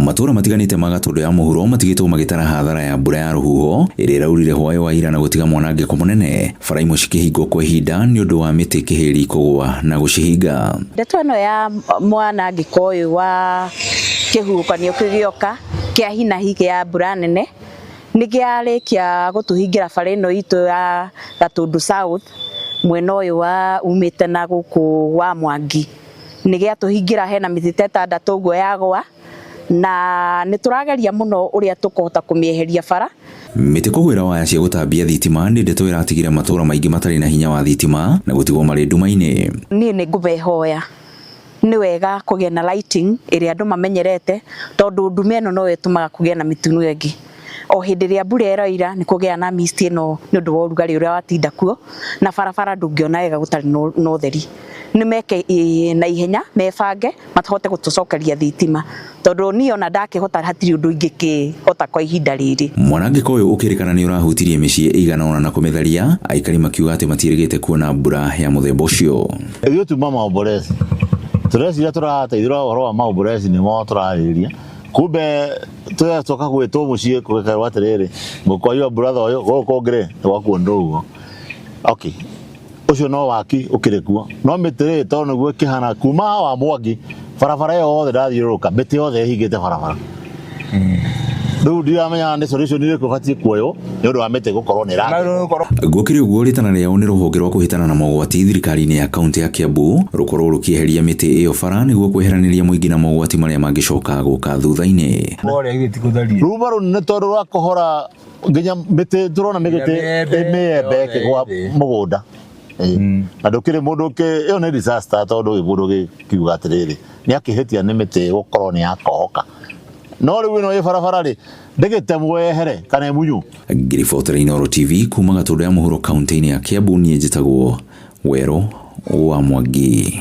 Matura matiganite ma Gatundu ya mũhuro matigĩtwo magĩtara hathara ya mbura ya rũhuho ĩrĩa ĩraurire hwaĩ wa ira na gũtiga mwanangĩko mũnene, bara imwe cikĩhingwo kwa ihinda nĩ ũndũ wa mĩtĩ kĩhĩĩri kũgũa na gũcihinga. Ndeto ĩno ya mwanangĩko ũyũ wa kĩhuhũkanio kĩgĩoka kĩa hinahi kĩa mbura nene nĩ kĩarĩkia gũtũhingĩra bara ĩno itũ ya Gatundu South mwena ũyũ wa umĩte na gũkũ wa Mwangi. Nĩ gĩatũhingĩra hena mĩtĩ ĩtandatũ ũguo yagũa na nĩ tũrageria mũno ũrĩa tũkũhota kũmĩeheria bara. Mĩtĩ kũgwĩra waya cia gũtambia thitima nĩ ndeto ĩratigire matũra maingĩ matarĩ na hinya wa thitima na gũtigwo marĩ nduma-inĩ. Niĩ nĩ ngũmehoya nĩ wega kũgĩa na lighting ĩrĩa andũ mamenyerete, tondũ nduma ĩno no ĩtũmaga kũgĩa na mĩtino ĩngĩ. O hĩndĩ ĩrĩa mbura ĩroira nĩ kũgĩa na mist ĩno nĩ ũndũ wa ũrugarĩ ũrĩa watinda kuo, na barabara ndũngĩona wega gũtarĩ na ũtheri. Nĩ meke na ihenya mebange mahote gũtũcokeria thitima, tondũ niĩ ona ndakĩhota hatirĩ ũndũ ingĩkĩhota kwa ihinda rĩrĩ. Mwanangĩko ũyũ ũkĩrĩkana nĩ ũrahutirie mĩciĩ ĩigana ũna na kũmĩtharia, aikari makiuga atĩ matiĩrĩgĩte kuona mbura ya mũthemba ũcio. Ithuĩ tuma maũmboreci tũreciria tũrateithĩrwo ũhoro wa maũmboreci nĩmo tũrarĩrĩria, kumbe tũcoka gwĩtwo mũciĩ kũgekerwo atĩrĩrĩ mũkũyua brother ũyũ gũkũ ngĩrĩ nĩ gwakuonwo ũguo. Okay, ũcio no waki ũkĩrĩ kuo, no mĩtĩ rĩ tondũ nĩguo ĩkĩhana kuma wa Mwangi barabara yothe ndathiũrũrũka mĩtĩ yothe ĩhingĩte barabara. Rĩu ndiramenya nĩ solution ĩrĩkũ ĩbatiĩ kuoywo nĩ ũndũ wa mĩtĩ gũkorwo nĩ ĩrangĩka. Gũkĩrĩ ũguo rĩtana rĩao nĩ rũhonge rwa kũhĩtana na mogwati thirikari-inĩ ya kaunti ya Kiambu rũkorwo rũkĩeheria mĩtĩ ĩyo bara nĩguo kweheranĩria mũingĩ na mogwati marĩa mangĩcoka gũka thutha-inĩ. Ruma rũu nĩ tondũ rwa kũhora nginya mĩtĩ tũrona mĩgĩtĩ mĩembe ĩkĩgwa mũgũnda. Na ndũkĩrĩ mũndũ ĩyo nĩ disaster tondũ mũndũ gĩkiuga atĩrĩrĩ nĩ akĩhĩtia nĩ mĩtĩ gũkorwo nĩ yakohoka. No rĩu ĩno ĩ barabara rĩ ndĩgĩtemwo yehere kana ĩmunywo. Ngĩribotera Inooro TV kuma Gatundu ya mũhuro kaunti-inĩ ya Kiambu, niĩ njĩtagwo Werũ wa Mwangi.